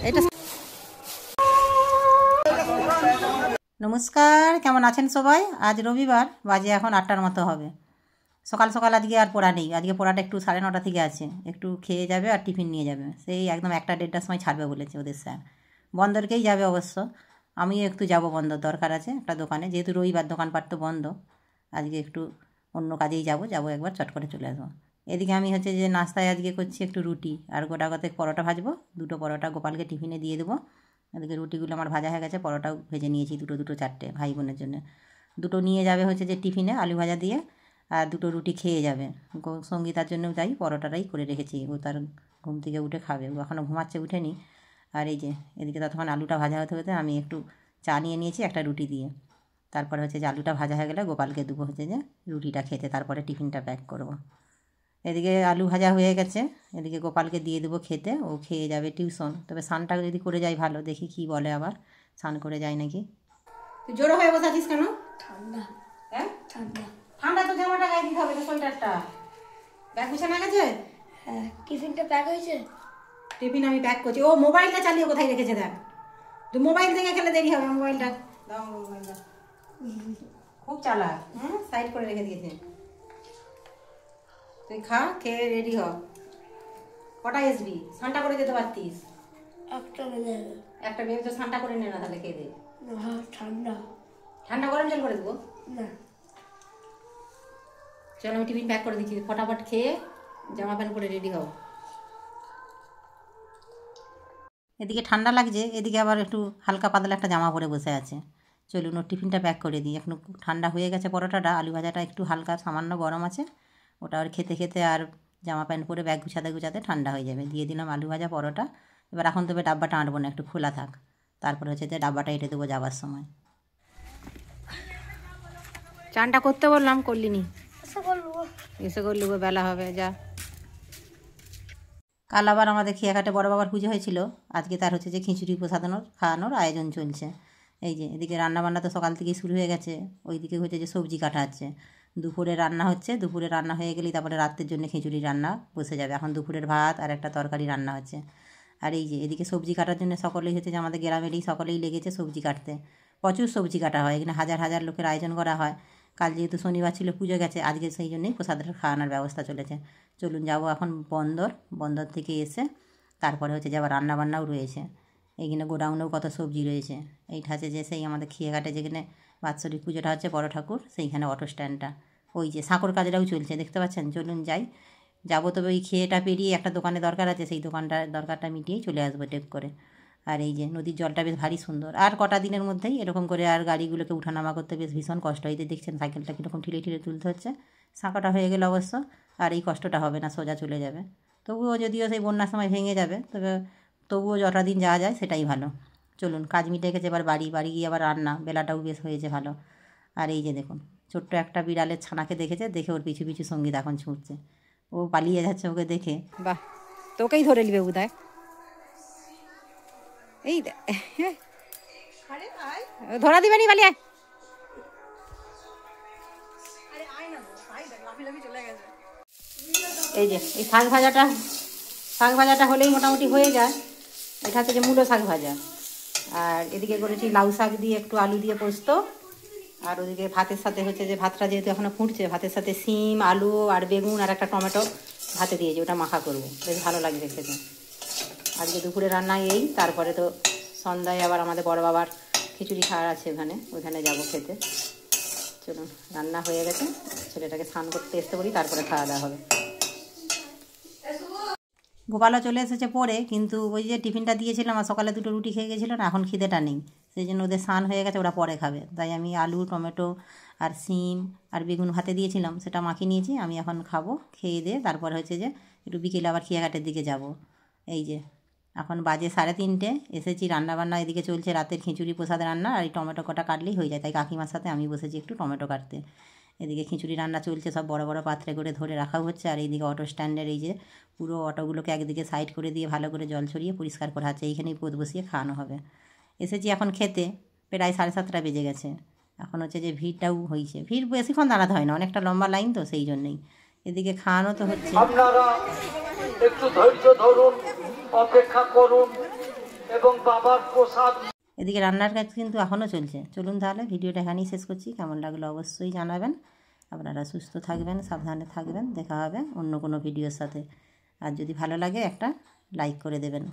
এটা নমস্কার, কেমন আছেন সবাই? আজ রবিবার, বাজে এখন 8টার মতো হবে। সকাল সকাল আজকে আর পড়া নেই, আজকে পড়াটা একটু 9:30 থেকে আছে। একটু খেয়ে যাবে আর টিফিন নিয়ে যাবে, সেই একদম 1টা-1:30টার সময় ছাড়বে বলেছে ওদের স্যার। বন্দরকেই যাবে অবশ্য, আমিও একটু যাব, বন্দর দরকার আছে একটা দোকানে, যেহেতু রবিবার দোকানপাট তো বন্ধ। আজকে একটু অন্য কাজেই যাব একবার চট করে চলে আসবো। এদিকে আমি হচ্ছে যে নাস্তায় আজকে করছি একটু রুটি আর গোটা কতক পরোটা ভাজবো। 2টো পরোটা গোপালকে টিফিনে দিয়ে দেবো। এদিকে রুটিগুলো আমার ভাজা হয়ে গেছে, পরোটাও ভেজে নিয়েছি দুটো 4টে ভাই বোনের জন্য। 2টো নিয়ে যাবে হচ্ছে যে টিফিনে আলু ভাজা দিয়ে, আর 2টো রুটি খেয়ে যাবে। সঙ্গীতার জন্যও তাই পরোটাটাই করে রেখেছি, ও তার ঘুম থেকে উঠে খাবে, ও এখনও ঘুমাচ্ছে, উঠেনি। আর এই যে এদিকে ততক্ষণ আলুটা ভাজা হতে হতে আমি একটু চা নিয়ে নিয়েছি একটা রুটি দিয়ে। তারপরে হচ্ছে যে আলুটা ভাজা হয়ে গেলে গোপালকে দেবো হচ্ছে যে রুটিটা খেতে, তারপরে টিফিনটা প্যাক করব। এদিকে আলু ভাজা হয়ে গেছে, এদিকে গোপালকে দিয়ে দেবো খেতে, ও খেয়ে যাবে টিউশন। তবে স্নানটা যদি করে যায় ভালো, দেখি কি বলে, আবার স্নান করে যায় নাকি। তুই জোরো হয়ে বসে আছিস কেন? ঠান্ডা। হ্যাঁ ঠান্ডা। ঠান্ডা তো জামাটা গায়ে দিতে হবে, তো সোয়েটারটা। ব্যাগ গুছানো গেছে? হ্যাঁ, টিফিনটা প্যাক হয়েছে। টিফিন আমি প্যাক করছি। ও মোবাইলটা চালিয়ে কোথায় রেখেছে দেখ, তুই মোবাইল থেকে খেলে দেরি হবে। মোবাইলটা দাও, মোবাইলটা খুব চালাক। সাইড করে রেখে দিয়েছে। তুই খা, খেয়ে রেডি হ। কটায় আসবি? স্নানটা করে যেতে পারতিস। একটা বেজে যাবে। একটা বেবি তো স্নানটা করে নে না, তাহলে খেয়ে দে। ঠান্ডা। ঠান্ডা গরম জল করে দেবো? না, চল আমি টিফিন প্যাক করে দিচ্ছি, ফটাফট খেয়ে জামা প্যান্ট পরে রেডি হও। এদিকে ঠান্ডা লাগছে, এদিকে আবার একটু হালকা পাতলা একটা জামা পরে বসে আছে। চলুন ওর টিফিনটা প্যাক করে দিই। এখন ঠান্ডা হয়ে গেছে পরোটাটা, আলু ভাজাটা একটু হালকা সামান্য গরম আছে, ওটা আর খেতে খেতে আর জামা প্যান্ট পরে ব্যাগ গুছাতে ঠান্ডা হয়ে যাবে। দিয়ে দিলাম আলু ভাজা পরোটা। এবার এখন তবে ডাব্বাটা আঁটবো না, একটু খোলা থাক, তারপরে হচ্ছে যে ডাব্বাটা এঁটে দেবো যাবার সময়। চানটা করতে বললাম, করলি নি? এসে করলি, বেলা হবে, যা। কাল আবার আমাদের খেয়াঘাটে বড় বাবার পুজো হয়েছিল, আজকে তার হচ্ছে যে খিচুড়ি প্রসাদানোর খাওয়ানোর আয়োজন চলছে। এই যে এদিকে রান্নাবান্না তো সকাল থেকেই শুরু হয়ে গেছে, ওইদিকে হচ্ছে যে সবজি কাটা হচ্ছে। দুপুরে রান্না হচ্ছে, দুপুরে রান্না হয়ে গেলেই তারপরে রাত্রের জন্য খিচুড়ি রান্না বসে যাবে। এখন দুপুরের ভাত আর একটা তরকারি রান্না হচ্ছে। আর এই যে এদিকে সবজি কাটার জন্য সকলেই হচ্ছে যে আমাদের গ্রামেরই সকলেই লেগেছে সবজি কাটতে। প্রচুর সবজি কাটা হয় এখানে, হাজার হাজার লোকের আয়োজন করা হয়। কাল যেহেতু শনিবার ছিল, পুজো গেছে, আজকে সেই জন্যই প্রসাদের খাওয়ানোর ব্যবস্থা চলেছে। চলুন যাবো এখন বন্দর থেকে এসে তারপরে হচ্ছে যে আবার রান্নাবান্নাও রয়েছে। এইখানে গোডাউনেও কত সবজি রয়েছে। এইটা আছে যে সেই আমাদের খেয়াঘাটে যেখানে বাৎসরিক পুজোটা হচ্ছে বড় ঠাকুর, সেইখানে অটো স্ট্যান্ডটা। ওই যে সাঁকোর কাজটাও চলছে, দেখতে পাচ্ছেন। চলুন যাই, যাবো। তবে ওই খেয়েটা পেরিয়ে একটা দোকানে দরকার আছে, সেই দরকারটা মিটিয়েই চলে আসবো টেক করে। আর এই যে নদীর জলটা বেশ ভারী সুন্দর। আর কটা দিনের মধ্যেই এরকম করে আর গাড়িগুলোকে উঠানামা করতে বেশ ভীষণ কষ্ট হয়। দেখছেন সাইকেলটা কীরকম ঠিলে তুলতে হচ্ছে। সাঁকোটা হয়ে গেলে অবশ্য আর এই কষ্টটা হবে না, সোজা চলে যাবে। তবুও যদিও সেই বন্যার সময় ভেঙে যাবে, তবুও যটা দিন যাওয়া যায় সেটাই ভালো। চলুন, কাজ মিটে গেছে, এবার বাড়ি গিয়ে আবার রান্না, বেলাটাও বেশ হয়েছে ভালো। আর এই যে দেখুন, ছোট্ট একটা বিড়ালের ছানাকে দেখেছে, দেখে ওর পিছু পিছু সঙ্গীত এখন ছুটছে। ও পালিয়ে যাচ্ছে ওকে দেখে। বাহ, তোকেই ধরে নিবে বোধ হয়। এই ধরা দিবে নি, পালিয়ে। এই যে এই শাক ভাজাটা হলেই মোটামুটি হয়ে যায়। এটা হচ্ছে যে মূলো শাক ভাজা। আর এদিকে করেছি লাউ শাক দিয়ে একটু আলু দিয়ে পোস্ত। আর ওদিকে ভাতের সাথে হচ্ছে যে ভাতটা যেহেতু এখনও ফুটছে, ভাতের সাথে শিম, আলু আর বেগুন আর একটা টমেটো ভাতে দিয়েছি, ওটা মাখা করবো, বেশ ভালো লাগবে খেতে। আজকে দুপুরে রান্না এই, তারপরে তো সন্ধ্যায় আবার আমাদের বড় বাবার খিচুড়ি খাওয়ার আছে, ওখানে যাবো খেতে। চলুন, রান্না হয়ে গেছে, ছেলেটাকে স্নান করতে আসতে বলি, তারপরে খাওয়া দাওয়া হবে। গোপালও চলে এসেছে পরে, কিন্তু ওই যে টিফিনটা দিয়েছিলাম আর সকালে 2টো রুটি খেয়ে গেছিলো না, এখন খিদেটা নেই, সেই জন্য ওদের স্নান হয়ে গেছে, ওরা পরে খাবে। তাই আমি আলু, টমেটো আর শিম আর বেগুন ভাতে দিয়েছিলাম, সেটা মাখিয়ে নিয়েছি। আমি এখন খাবো, খেয়ে দিয়ে তারপরে হচ্ছে যে একটু বিকেলে আবার খেয়াঘাটের দিকে যাব। এই যে এখন বাজে 3:30, এসেছি। রান্নাবান্না এদিকে চলছে, রাতের খিচুড়ি প্রসাদ রান্না, আর এই টমেটো কটা কাটলেই হয়ে যায়। তাই কাকিমার সাথে আমি বসেছি একটু টমেটো কাটতে। এদিকে খিচুড়ি রান্না চলছে, সব বড় বড় পাত্রে করে ধরে রাখাও হচ্ছে। আর এইদিকে অটো স্ট্যান্ডের এই যে পুরো অটোগুলোকে একদিকে সাইড করে দিয়ে ভালো করে জল ছড়িয়ে পরিষ্কার করা হচ্ছে, এইখানেই পদ বসিয়ে খাওয়ানো হবে। এসেছি এখন খেতে, প্রায় 7:30 বেজে গেছে। এখন হচ্ছে যে ভিড়টাও হয়েছে, ভিড় বেশিক্ষণ দাঁড়াতে হয় না, অনেকটা লম্বা লাইন তো, সেই জন্যই। এদিকে খাওয়ানো তো হচ্ছে। আপনারা একটু ধৈর্য ধরুন, অপেক্ষা করুন, এবং বাবার প্রসাদ। এদিকে রান্নার কাজ কিন্তু এখনও চলছে। চলুন তাহলে ভিডিওটা এখানেই শেষ করছি। কেমন লাগলো অবশ্যই জানাবেন। আপনারা সুস্থ থাকবেন, সাবধানে থাকবেন। দেখা হবে অন্য কোনো ভিডিওর সাথে। আর যদি ভালো লাগে একটা লাইক করে দেবেন।